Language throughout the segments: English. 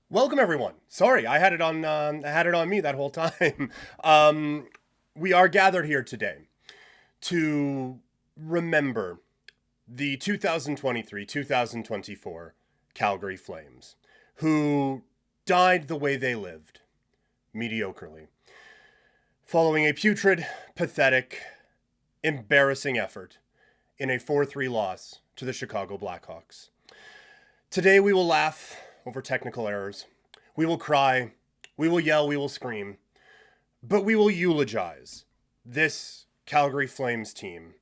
Welcome everyone. Sorry, I had it on me that whole time. um, we are gathered here today to remember the 2023-2024 Calgary Flames, who died the way they lived, mediocrely, following a putrid, pathetic, embarrassing effort in a 4-3 loss to the Chicago Blackhawks. Today we will laugh over technical errors. We will cry. We will yell. We will scream. But we will eulogize this Calgary Flames team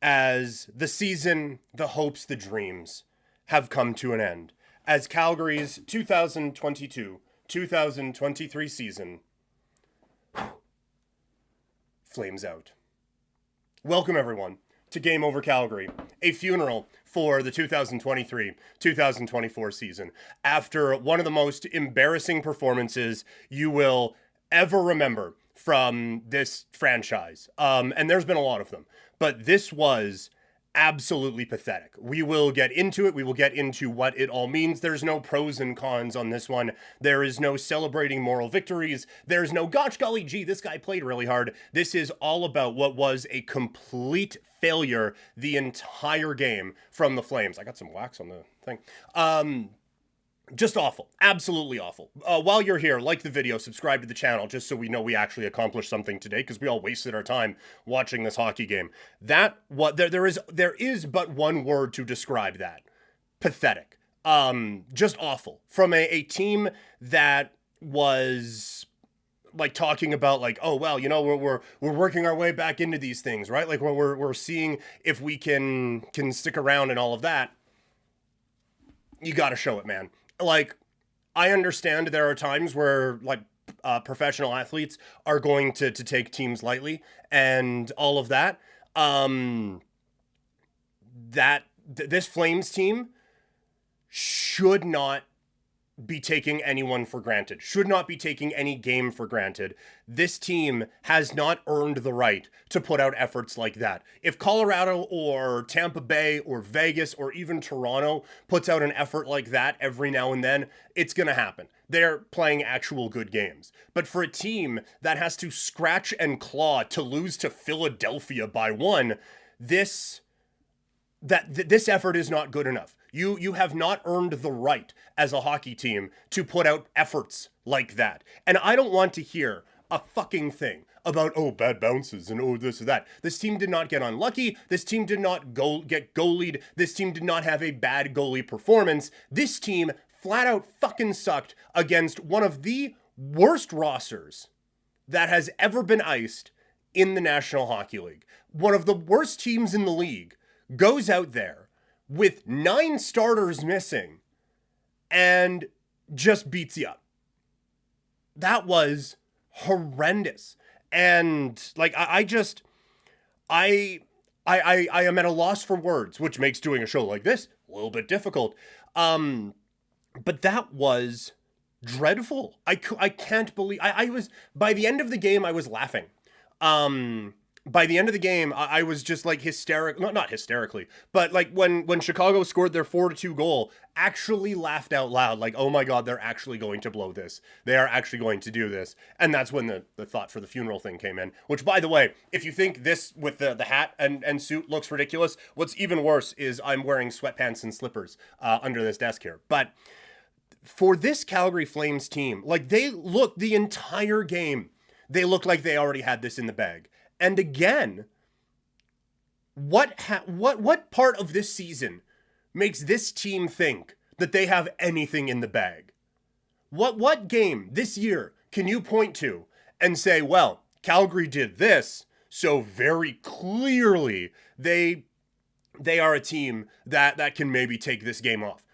as the season, the hopes, the dreams have come to an end. As Calgary's 2022-2023 season flames out. Welcome, everyone, to Game Over Calgary, a funeral for the 2023-2024 season. After one of the most embarrassing performances you will ever remember from this franchise. And there's been a lot of them, but this was absolutely pathetic. We will get into it. We will get into what it all means. There's no pros and cons on this one. There is no celebrating moral victories. There's no, gosh golly gee, this guy played really hard. This is all about what was a complete failure the entire game from the Flames. I got some wax on the thing. Just awful. Absolutely awful. While you're here, like the video, subscribe to the channel, just so we know we actually accomplished something today, because we all wasted our time watching this hockey game. There is but one word to describe that. Pathetic. Just awful. From a team that was like talking about like, oh well, we're working our way back into these things, right? Like we're seeing if we can stick around and all of that. You got to show it, man. Like, I understand there are times where like professional athletes are going to take teams lightly and all of that. This Flames team should not be taking anyone for granted, should not be taking any game for granted. This team has not earned the right to put out efforts like that. If Colorado or Tampa Bay or Vegas or even Toronto puts out an effort like that every now and then, it's going to happen. They're playing actual good games. But for a team that has to scratch and claw to lose to Philadelphia by one, this effort is not good enough. You have not earned the right as a hockey team to put out efforts like that. And I don't want to hear a fucking thing about, oh, bad bounces and oh, this or that. This team did not get unlucky. This team did not get goalied. This team did not have a bad goalie performance. This team flat out fucking sucked against one of the worst rosters that has ever been iced in the National Hockey League. One of the worst teams in the league goes out there with 9 starters missing and just beats you up. That was horrendous. And like I am at a loss for words, which makes doing a show like this a little bit difficult. But that was dreadful. I can't believe I was, by the end of the game I was laughing. By the end of the game, I was just like hysterical, not hysterically, but like when Chicago scored their 4-2 goal, actually laughed out loud, like, oh my God, they're actually going to blow this. They are actually going to do this. And that's when the thought for the funeral thing came in, which, by the way, if you think this with the hat and suit looks ridiculous, what's even worse is I'm wearing sweatpants and slippers under this desk here. But for this Calgary Flames team, like they looked the entire game, they looked like they already had this in the bag. And again, what part of this season makes this team think that they have anything in the bag? What game this year can you point to and say, well, Calgary did this, so very clearly they are a team that can maybe take this game off?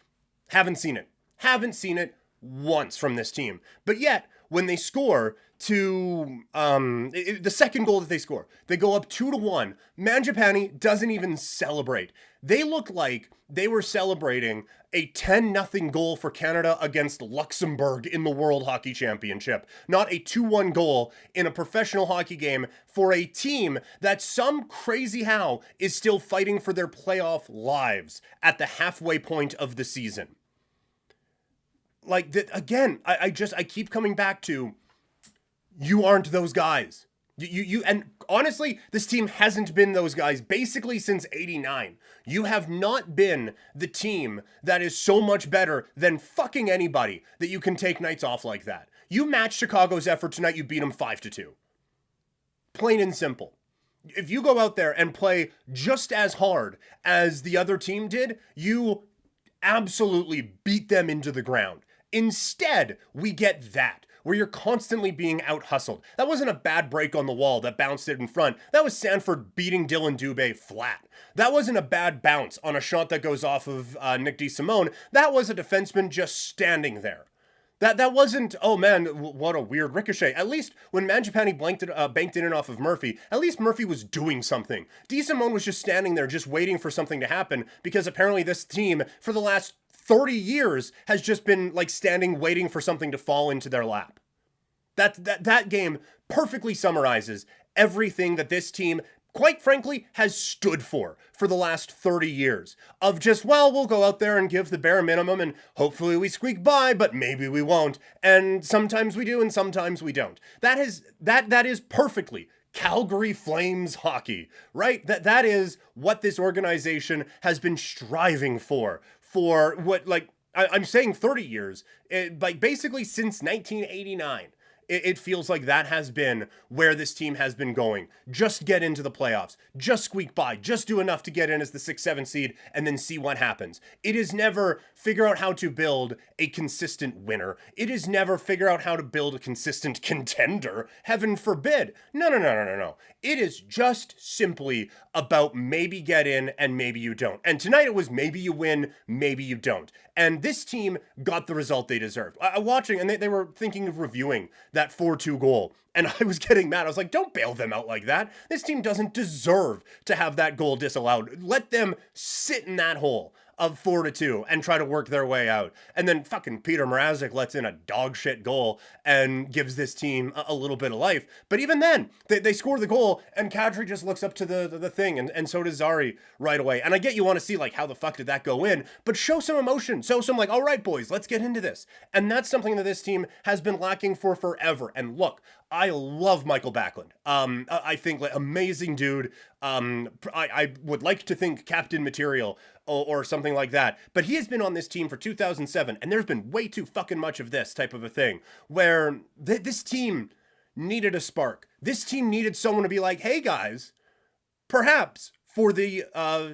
Haven't seen it. Haven't seen it once from this team. But yet, when they score to the second goal that they score, they go up 2-1. Mangiapane doesn't even celebrate. They look like they were celebrating a 10-0 goal for Canada against Luxembourg in the World Hockey Championship, not a 2-1 goal in a professional hockey game for a team that some crazy how is still fighting for their playoff lives at the halfway point of the season. like that again. I keep coming back to, you aren't those guys. And honestly, this team hasn't been those guys basically since '89. You have not been the team that is so much better than fucking anybody that you can take nights off like that. You matched Chicago's effort tonight, you beat them 5-2. Plain and simple. If you go out there and play just as hard as the other team did, you absolutely beat them into the ground. Instead, we get that, where you're constantly being out-hustled. That wasn't a bad break on the wall that bounced it in front. That was Sanford beating Dylan Dubé flat. That wasn't a bad bounce on a shot that goes off of Nick DeSimone. That was a defenseman just standing there. That wasn't, oh man, what a weird ricochet. At least when Mangiapane banked it in off of Murphy, at least Murphy was doing something. DeSimone was just standing there just waiting for something to happen, because apparently this team for the last 30 years has just been like standing waiting for something to fall into their lap. That game perfectly summarizes everything that this team, quite frankly, has stood for the last 30 years. Of just, well, we'll go out there and give the bare minimum and hopefully we squeak by, but maybe we won't. And sometimes we do and sometimes we don't. That is perfectly Calgary Flames hockey, right? That is what this organization has been striving for what, like, I'm saying 30 years, like basically since 1989. It feels like that has been where this team has been going. Just get into the playoffs. Just squeak by. Just do enough to get in as the 6-7 seed and then see what happens. It is never figure out how to build a consistent winner. It is never figure out how to build a consistent contender. Heaven forbid. No. It is just simply about maybe get in and maybe you don't. And tonight it was maybe you win, maybe you don't. And this team got the result they deserved. Watching, and they were thinking of reviewing that 4-2 goal. And I was getting mad. I was like, don't bail them out like that. This team doesn't deserve to have that goal disallowed. Let them sit in that hole of 4-2 and try to work their way out. And then fucking Peter Mrazek lets in a dog shit goal and gives this team a little bit of life. But even then, they score the goal and Kadri just looks up to the thing, and so does Zari right away. And I get you want to see like how the fuck did that go in, but show some emotion. Show some like, all right, boys, let's get into this. And that's something that this team has been lacking for forever. And look, I love Michael Backlund. I think like amazing dude. I would like to think captain material or something like that. But he has been on this team for 2007, and there's been way too fucking much of this type of a thing where this team needed a spark. This team needed someone to be like, hey guys, perhaps for the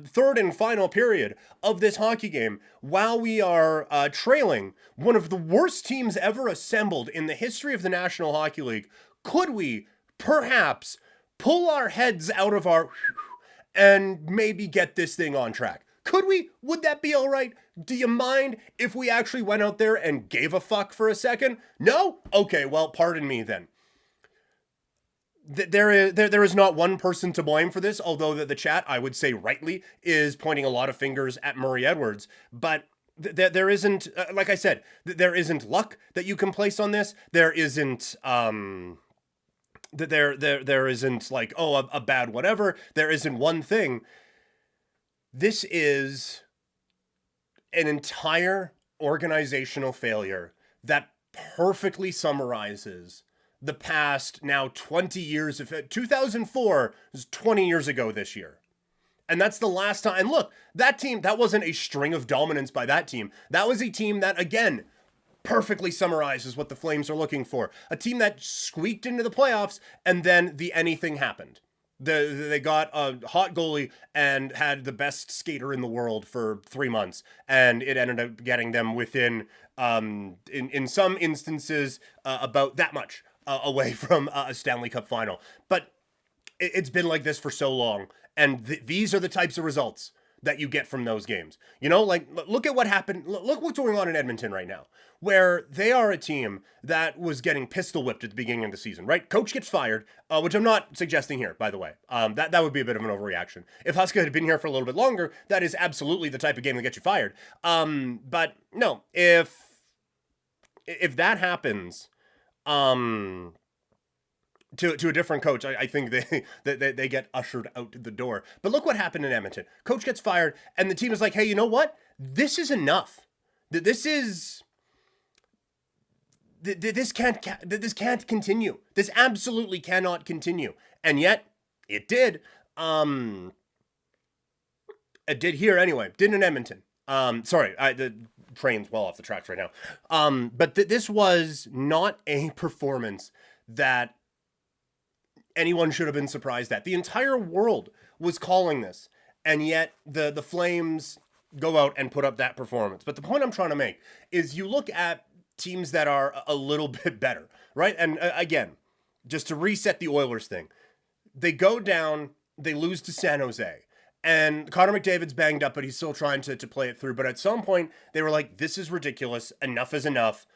third and final period of this hockey game, while we are trailing one of the worst teams ever assembled in the history of the National Hockey League, could we perhaps pull our heads out of our and maybe get this thing on track? Could we? Would that be all right? Do you mind if we actually went out there and gave a fuck for a second? No? Okay, well, pardon me then. There is not one person to blame for this, although the chat, I would say rightly, is pointing a lot of fingers at Murray Edwards. But there isn't, like I said, there isn't luck that you can place on this. There isn't, there isn't like, oh, a bad whatever. There isn't one thing. This is an entire organizational failure that perfectly summarizes the past now 20 years of 2004 was 20 years ago this year. And that's the last time. And look, that team, that wasn't a string of dominance by that team. That was a team that, again, perfectly summarizes what the Flames are looking for. A team that squeaked into the playoffs and then the anything happened. They got a hot goalie and had the best skater in the world for 3 months, and it ended up getting them within, in some instances, about that much away from a Stanley Cup final. But it's been like this for so long, and these are the types of results that you get from those games. You know, like, look at what happened. Look what's going on in Edmonton right now, where they are a team that was getting pistol whipped at the beginning of the season, right? Coach gets fired, which I'm not suggesting here, by the way. That would be a bit of an overreaction. If Huska had been here for a little bit longer, that is absolutely the type of game that gets you fired. But no, if that happens, to a different coach, I think they get ushered out the door. But look what happened in Edmonton. Coach gets fired, and the team is like, hey, you know what? This is enough. This is this can't continue. This absolutely cannot continue. And yet it did. It did here anyway. Didn't in Edmonton. Sorry, the train's well off the tracks right now. But this was not a performance that anyone should have been surprised at. The entire world was calling this, and yet the Flames go out and put up that performance. But the point I'm trying to make is you look at teams that are a little bit better, right? And again, just to reset the Oilers thing, they go down, they lose to San Jose. And Connor McDavid's banged up, but he's still trying to play it through. But at some point, they were like, this is ridiculous. Enough is enough.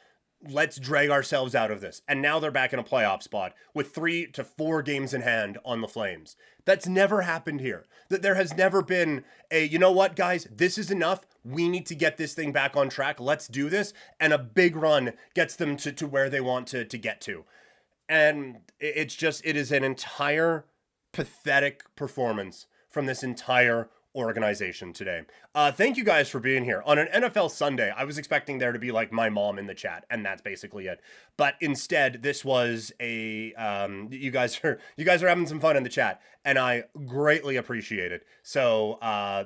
Let's drag ourselves out of this. And now they're back in a playoff spot with 3 to 4 games in hand on the Flames. That's never happened here. That there has never been a, you know what, guys, this is enough. We need to get this thing back on track. Let's do this. And a big run gets them to where they want to get to. And it is an entire pathetic performance from this entire organization today. Thank you guys for being here. On an NFL Sunday, I was expecting there to be like my mom in the chat, and that's basically it. But instead, this was a you guys are having some fun in the chat, and I greatly appreciate it. So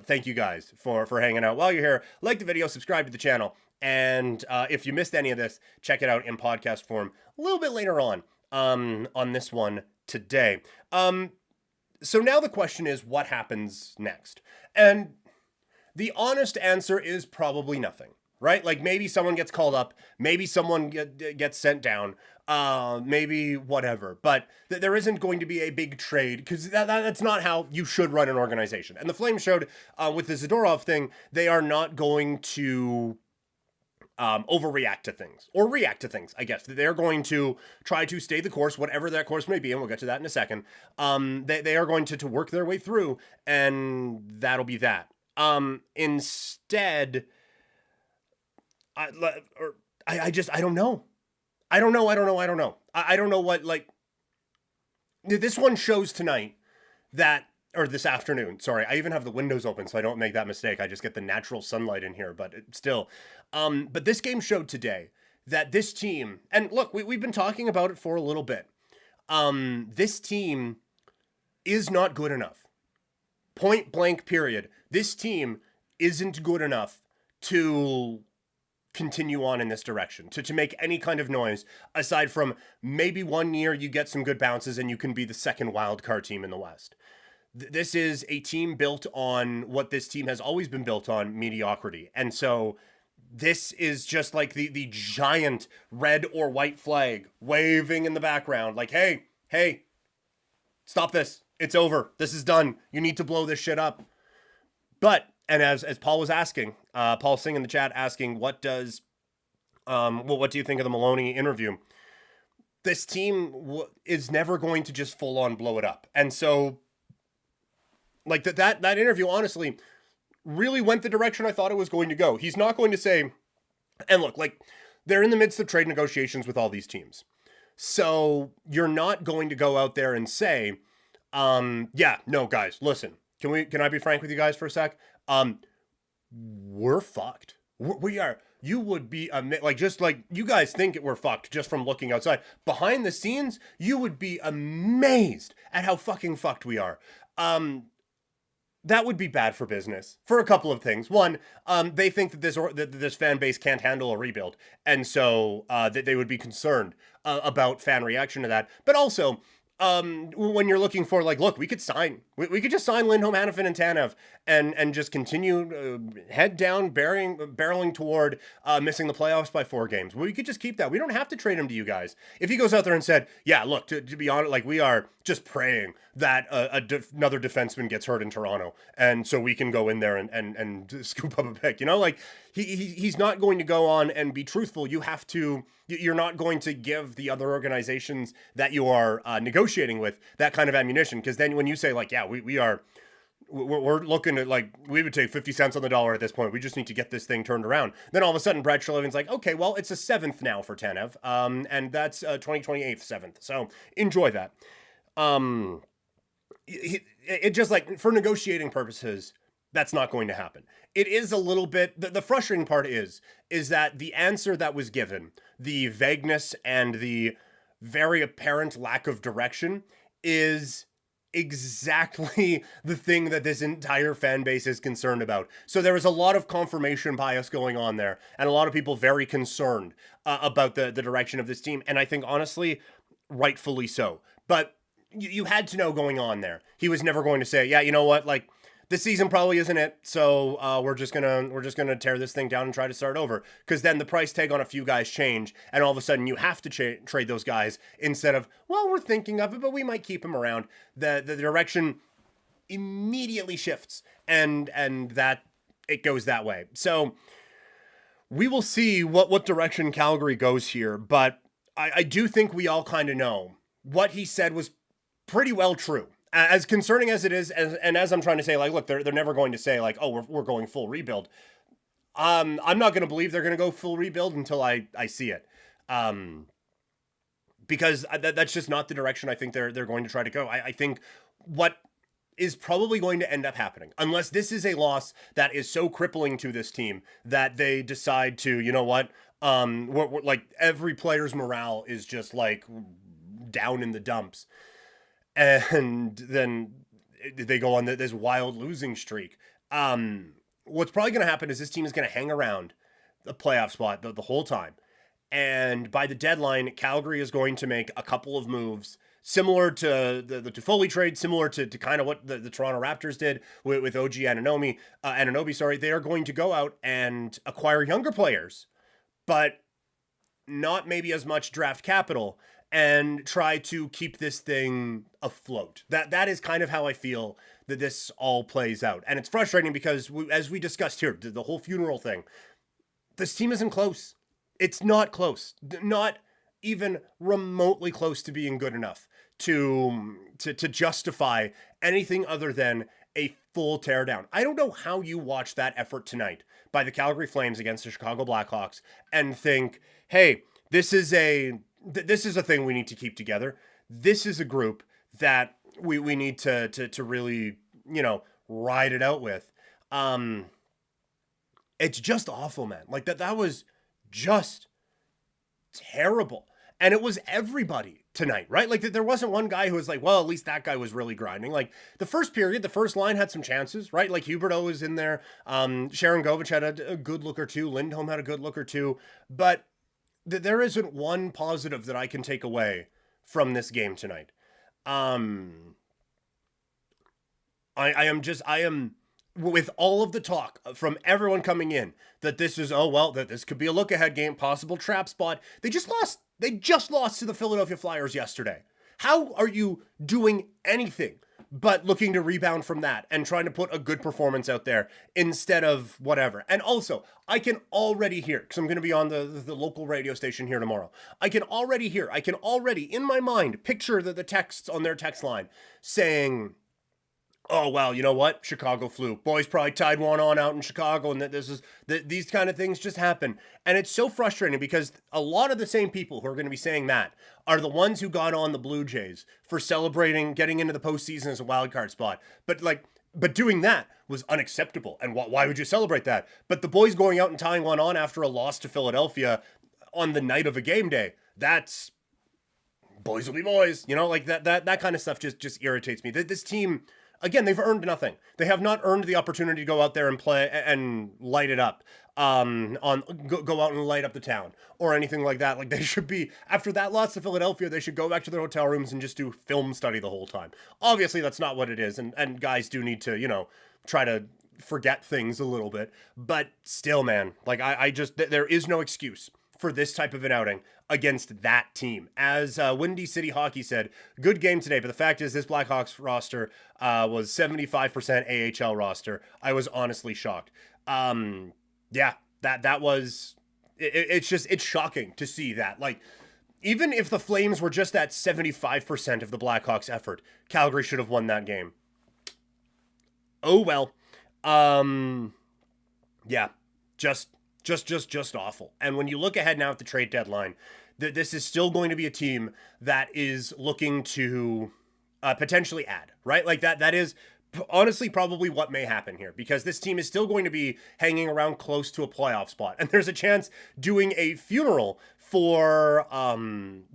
thank you guys for hanging out while you're here. Like the video, subscribe to the channel, and if you missed any of this, check it out in podcast form a little bit later on this one today. So now the question is, what happens next? And the honest answer is probably nothing, right? Like maybe someone gets called up, maybe someone gets sent down, maybe whatever. But there isn't going to be a big trade because that's not how you should run an organization. And the Flames showed with the Zadorov thing, they are not going to overreact to things or react to things. I guess they're going to try to stay the course, whatever that course may be, and we'll get to that in a second. They are going to work their way through, and that'll be that. Instead, I don't know. I don't know what, like, this one shows tonight that, or this afternoon, sorry, I even have the windows open so I don't make that mistake. I just get the natural sunlight in here, but still. But this game showed today that this team, and look, we've been talking about it for a little bit. This team is not good enough. Point blank period. This team isn't good enough to continue on in this direction, to make any kind of noise, aside from maybe one year you get some good bounces and you can be the second wild card team in the West. This is a team built on what this team has always been built on, mediocrity. And so this is just like the giant red or white flag waving in the background. Like, hey, stop this. It's over. This is done. You need to blow this shit up. But, and as Paul was asking, Paul Singh in the chat asking, what do you think of the Maloney interview? This team is never going to just full on blow it up. And so, like that interview, honestly, really went the direction I thought it was going to go. He's not going to say, and look, like, they're in the midst of trade negotiations with all these teams. So you're not going to go out there and say, yeah, no, guys, listen, can I be frank with you guys for a sec? We're fucked. We are. You would be, like, just like you guys think we're fucked just from looking outside. Behind the scenes, you would be amazed at how fucking fucked we are. That would be bad for business for a couple of things. One, they think that this fan base can't handle a rebuild, and so that they would be concerned about fan reaction to that. But also, when you're looking for, like, look, we could just sign Lindholm, Hanifin, and Tanev and just continue head down, barreling toward missing the playoffs by 4 games. We could just keep that. We don't have to trade him to you guys. If he goes out there and said, yeah, look, to be honest, like, we are just praying that another defenseman gets hurt in Toronto, and so we can go in there and scoop up a pick, you know, like, he's not going to go on and be truthful. You're not going to give the other organizations that you are negotiating with that kind of ammunition, because then when you say, like, yeah, we're looking at, like, we would take 50 cents on the dollar at this point. We just need to get this thing turned around. Then all of a sudden, Brad Treleaven's like, okay, well, it's a 7th now for Tanev, and that's 2028 7th. So enjoy that. It just, like, for negotiating purposes, That's not going to happen. It is a little bit, the frustrating part is that the answer that was given, the vagueness and the very apparent lack of direction, is exactly the thing that this entire fan base is concerned about. So there was a lot of confirmation bias going on there, and a lot of people very concerned about the direction of this team. And I think, honestly, rightfully so. But you had to know going on there. He was never going to say, yeah, you know what, like, this season probably isn't it, so we're just gonna tear this thing down and try to start over. Because then the price tag on a few guys change, and all of a sudden you have to trade those guys instead of, well, we're thinking of it, but we might keep them around. The direction immediately shifts, and that it goes that way. So we will see what direction Calgary goes here, but I do think we all kind of know what he said was pretty well true. As concerning as it is, and as I'm trying to say, like, look, they're never going to say, like, oh, we're going full rebuild. I'm not going to believe they're going to go full rebuild until I see it. Because that's just not the direction I think they're going to try to go. I think what is probably going to end up happening, unless this is a loss that is so crippling to this team that they decide to, you know what, we're like, every player's morale is just, like, down in the dumps. And then they go on this wild losing streak. What's probably going to happen is this team is going to hang around the playoff spot the whole time. And by the deadline, Calgary is going to make a couple of moves similar to the Toffoli trade, similar to kind of what the Toronto Raptors did with OG Anunoby. They are going to go out and acquire younger players, but not maybe as much draft capital, and try to keep this thing afloat. That is kind of how I feel that this all plays out. And it's frustrating because, as we discussed here, the whole funeral thing, this team isn't close. It's not close. Not even remotely close to being good enough to justify anything other than a full teardown. I don't know how you watch that effort tonight by the Calgary Flames against the Chicago Blackhawks and think, hey, this is a thing we need to keep together. This is a group that we need to really, ride it out with. It's just awful, man. Like that was just terrible. And it was everybody tonight, right? Like there wasn't one guy who was like, well, at least that guy was really grinding. Like the first period, the first line had some chances, right? Like Huberdeau was in there. Sharon Govich had a good look or two. Lindholm had a good look or two. But there isn't one positive that I can take away from this game tonight. I am with all of the talk from everyone coming in that this is, that this could be a look-ahead game, possible trap spot. They just lost to the Philadelphia Flyers yesterday. How are you doing anything but looking to rebound from that and trying to put a good performance out there instead of whatever? And also, I can already hear, because I'm going to be on the local radio station here tomorrow, I can already in my mind picture the texts on their text line saying, oh, well, you know what? Chicago flu. Boys probably tied one on out in Chicago, and these kind of things just happen. And it's so frustrating because a lot of the same people who are going to be saying that are the ones who got on the Blue Jays for celebrating getting into the postseason as a wild card spot. But doing that was unacceptable. And why would you celebrate that? But the boys going out and tying one on after a loss to Philadelphia on the night of a game day, that's boys will be boys. Like that kind of stuff just irritates me. This team, again, they've earned nothing. They have not earned the opportunity to go out there and play and light it up, go out and light up the town or anything like that. Like they should be, after that loss to Philadelphia, they should go back to their hotel rooms and just do film study the whole time. Obviously, that's not what it is, and guys do need to, try to forget things a little bit. But still, man, like there is no excuse for this type of an outing against that team. As Windy City Hockey said, good game today, but the fact is this Blackhawks roster was 75% AHL roster. I was honestly shocked. That was, it's shocking to see that. Like, even if the Flames were just at 75% of the Blackhawks effort, Calgary should have won that game. Oh, well. Just awful. And when you look ahead now at the trade deadline, this is still going to be a team that is looking to potentially add, right? Like that is honestly probably what may happen here, because this team is still going to be hanging around close to a playoff spot, and there's a chance doing a funeral for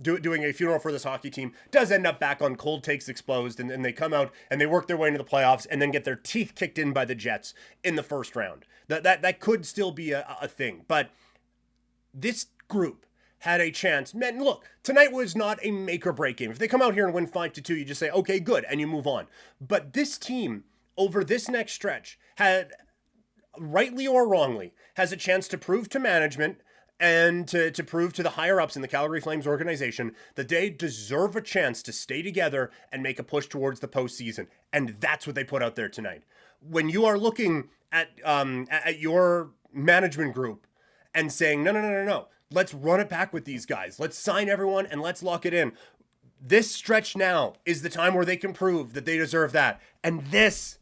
doing a funeral for this hockey team does end up back on cold takes exposed, and they come out and they work their way into the playoffs and then get their teeth kicked in by the Jets in the first round. That could still be a thing, but this group had a chance. Man, look, tonight was not a make or break game. If they come out here and win 5-2, you just say, okay, good, and you move on. But this team, over this next stretch, had, rightly or wrongly, has a chance to prove to management and to prove to the higher-ups in the Calgary Flames organization that they deserve a chance to stay together and make a push towards the postseason. And that's what they put out there tonight. When you are looking at your management group and saying, no, let's run it back with these guys. Let's sign everyone and let's lock it in. This stretch now is the time where they can prove that they deserve that. And this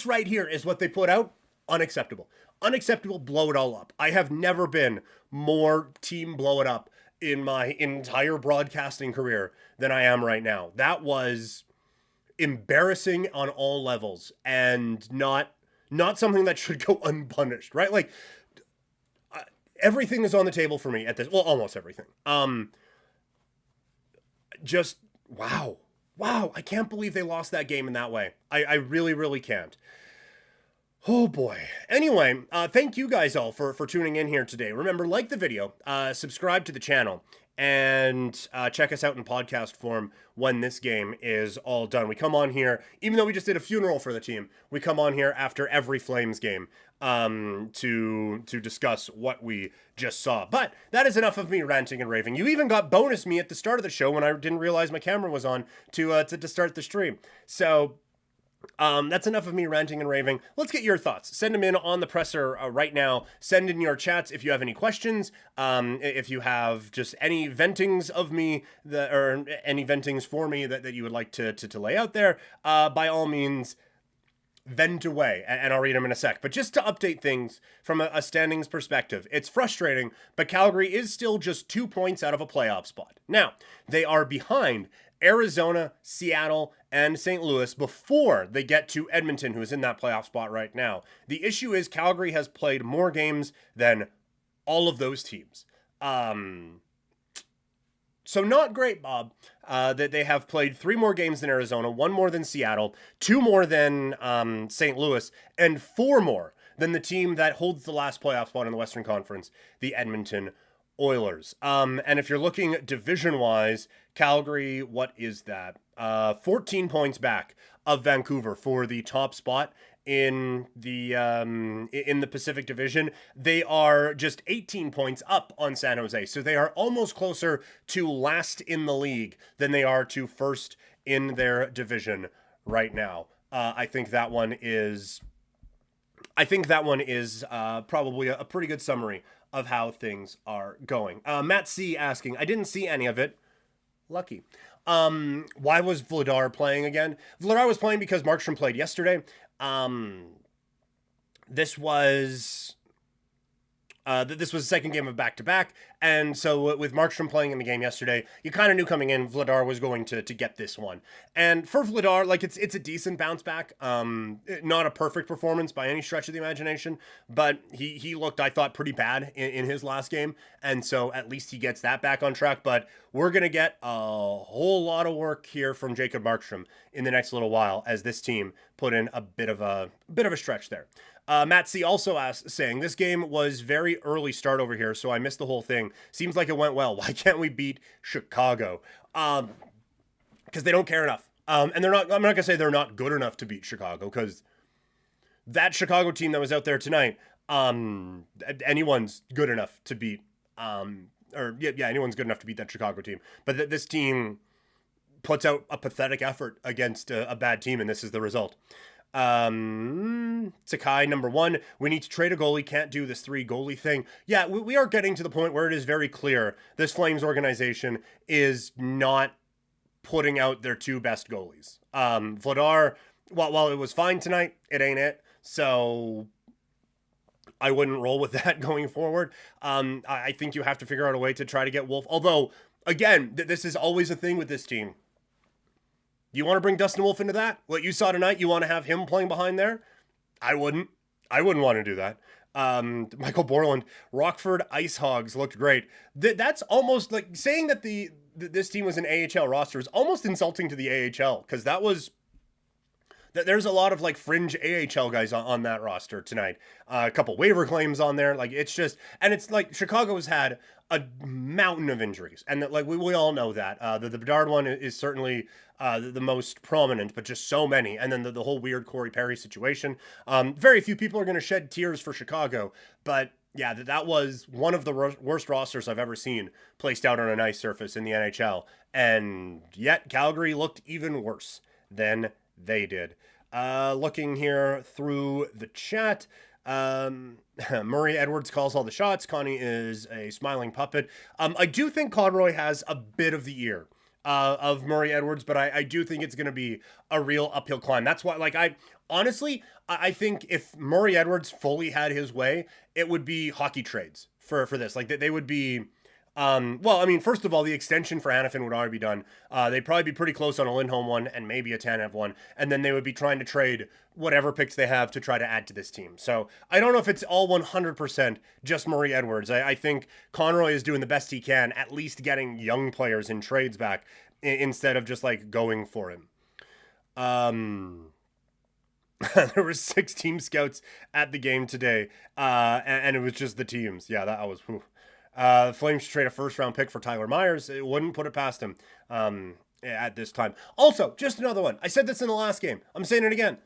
right here is what they put out. Unacceptable. Unacceptable, blow it all up. I have never been more team blow it up in my entire broadcasting career than I am right now. That was embarrassing on all levels and not something that should go unpunished, right? Like, everything is on the table for me at this. Well, almost everything. Just, wow. I can't believe they lost that game in that way. I really, really can't. Oh boy. Anyway, thank you guys all for tuning in here today. Remember, like the video, subscribe to the channel, and check us out in podcast form when this game is all done. We come on here, even though we just did a funeral for the team, we come on here after every Flames game to discuss what we just saw. But that is enough of me ranting and raving. You even got bonus me at the start of the show when I didn't realize my camera was on to start the stream. So that's enough of me ranting and raving. Let's get your thoughts. Send them in on the presser right now. Send in your chats if you have any questions. If you have just any ventings of me or any ventings for me that you would like to lay out there, by all means, vent away, and I'll read them in a sec. But just to update things from a standings perspective, it's frustrating, but Calgary is still just 2 points out of a playoff spot. Now, they are behind Arizona, Seattle, and St. Louis before they get to Edmonton, who is in that playoff spot right now. The issue is Calgary has played more games than all of those teams. So not great, Bob, that they have played 3 more games than Arizona, 1 more than Seattle, 2 more than St. Louis, and 4 more than the team that holds the last playoff spot in the Western Conference, the Edmonton Oilers. And if you're looking division-wise, Calgary, what is that? 14 points back of Vancouver for the top spot in the Pacific Division. They are just 18 points up on San Jose, so they are almost closer to last in the league than they are to first in their division right now. I think that one is probably a pretty good summary of how things are going. Matt C asking, I didn't see any of it. Lucky. Why was Vladar playing again? Vladar was playing because Markstrom played yesterday. This was the second game of back-to-back, and so with Markstrom playing in the game yesterday, you kind of knew coming in Vladar was going to get this one. And for Vladar, like, it's a decent bounce back. Not a perfect performance by any stretch of the imagination, but he looked, I thought, pretty bad in his last game, and so at least he gets that back on track. But we're gonna get a whole lot of work here from Jacob Markstrom in the next little while as this team put in a bit of a stretch there. Matt C also asked, saying, this game was very early start over here, so I missed the whole thing. Seems like it went well. Why can't we beat Chicago? Because they don't care enough. And they're not, I'm not going to say they're not good enough to beat Chicago, because that Chicago team that was out there tonight, anyone's good enough to beat, anyone's good enough to beat that Chicago team. But this team puts out a pathetic effort against a bad team, and this is the result. Sakai, number 1, we need to trade a goalie, can't do this 3 goalie thing. Yeah, we are getting to the point where it is very clear this Flames organization is not putting out their 2 best goalies. Vladar, while it was fine tonight, it ain't it. So I wouldn't roll with that going forward. I think you have to figure out a way to try to get Wolf. Although, again, this is always a thing with this team. You want to bring Dustin Wolf into that? What you saw tonight, you want to have him playing behind there? I wouldn't want to do that. Michael Borland, Rockford Ice Hogs looked great. That's almost like saying that this team was an AHL roster is almost insulting to the AHL, because there's a lot of like fringe AHL guys on that roster tonight. A couple waiver claims on there. Like, it's just, and it's like Chicago's had a mountain of injuries, and that, like, we all know that. The Bedard one is certainly the most prominent, but just so many. And then the whole weird Corey Perry situation. Very few people are going to shed tears for Chicago, but yeah, that was one of the worst rosters I've ever seen placed out on an ice surface in the NHL. And yet Calgary looked even worse than they did. Looking here through the chat, Murray Edwards calls all the shots. Connie is a smiling puppet. I do think Conroy has a bit of the ear of Murray Edwards, but I do think it's going to be a real uphill climb. That's why, like, I think if Murray Edwards fully had his way, it would be hockey trades for this. Like, they would be, well, I mean, first of all, the extension for Hanifin would already be done. They'd probably be pretty close on a Lindholm one and maybe a Tanev one. And then they would be trying to trade whatever picks they have to try to add to this team. So I don't know if it's all 100% just Murray Edwards. I think Conroy is doing the best he can, at least getting young players in trades back instead of just like going for him. There were 6 team scouts at the game today. And it was just the teams. Yeah, that was, whew. Flames should trade a first-round pick for Tyler Myers. It wouldn't put it past him at this time. Also, just another one. I said this in the last game. I'm saying it again.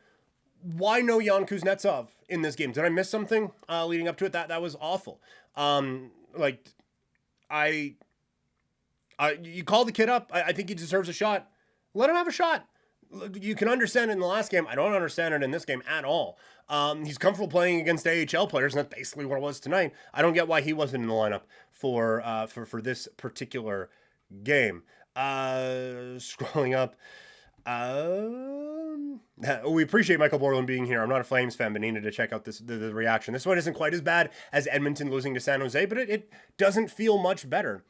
Why no Jan Kuznetsov in this game? Did I miss something leading up to it? That was awful. You call the kid up. I think he deserves a shot. Let him have a shot. You can understand it in the last game. I don't understand it in this game at all. He's comfortable playing against AHL players, and that's basically what it was tonight. I don't get why he wasn't in the lineup for this particular game. Scrolling up. We appreciate Michael Borland being here. I'm not a Flames fan, but needed to check out the reaction. This one isn't quite as bad as Edmonton losing to San Jose, but it doesn't feel much better.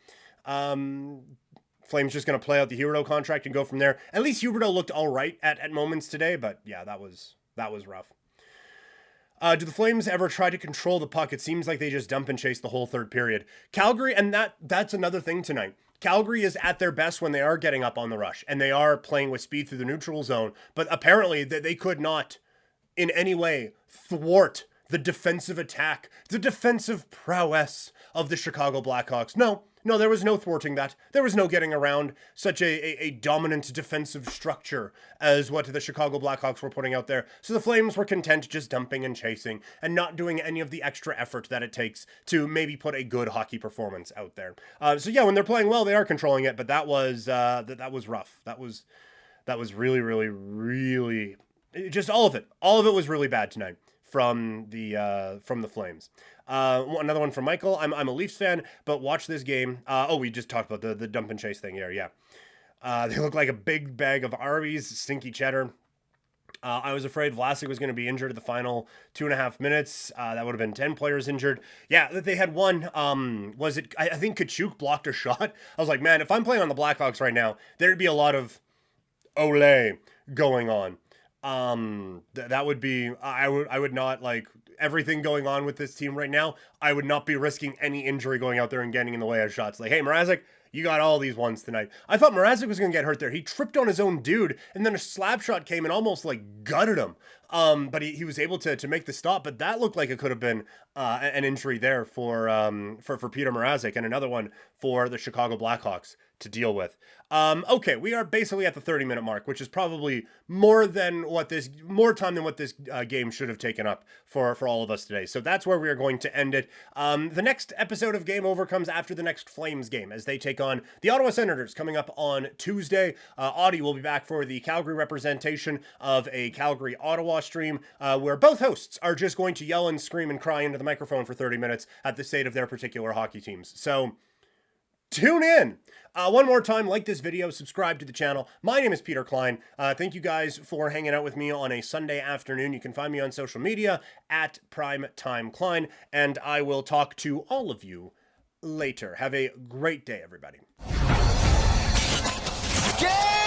Flames just going to play out the Huberdeau contract and go from there. At least Huberdeau looked all right at moments today, but yeah, that was rough. Do the Flames ever try to control the puck? It seems like they just dump and chase the whole third period. Calgary, and that's another thing tonight. Calgary is at their best when they are getting up on the rush, and they are playing with speed through the neutral zone, but apparently they could not in any way thwart the defensive attack, the defensive prowess of the Chicago Blackhawks. No, there was no thwarting that. There was no getting around such a dominant defensive structure as what the Chicago Blackhawks were putting out there. So the Flames were content just dumping and chasing and not doing any of the extra effort that it takes to maybe put a good hockey performance out there. So yeah, when they're playing well, they are controlling it, but that was rough. That was really, really, really, just all of it. All of it was really bad tonight from the Flames. Another one from Michael. I'm a Leafs fan, but watch this game. We just talked about the dump and chase thing here. Yeah. They look like a big bag of Arby's, stinky cheddar. I was afraid Vlasic was going to be injured at the final 2.5 minutes. That would have been 10 players injured. Yeah, that they had one. I think Kachuk blocked a shot. I was like, man, if I'm playing on the Blackhawks right now, there'd be a lot of ole going on. That would be, I would not, like, everything going on with this team right now, I would not be risking any injury going out there and getting in the way of shots. Like, hey, Mrazek, you got all these ones tonight. I thought Mrazek was going to get hurt there. He tripped on his own dude, and then a slap shot came and almost, like, gutted him. But he was able to make the stop, but that looked like it could have been an injury there for Peter Mrazek, and another one for the Chicago Blackhawks to deal with. Okay, we are basically at the 30-minute mark, which is probably more time than what this game should have taken up for all of us today. So that's where we are going to end it. The next episode of Game Over comes after the next Flames game, as they take on the Ottawa Senators coming up on Tuesday. Audie will be back for the Calgary representation of a Calgary-Ottawa stream, where both hosts are just going to yell and scream and cry into the microphone for 30 minutes at the state of their particular hockey teams. So tune in. One more time, like this video, subscribe to the channel. My name is Peter Klein. Thank you guys for hanging out with me on a Sunday afternoon. You can find me on social media at PrimeTimeKlein, and I will talk to all of you later. Have a great day, everybody. Game!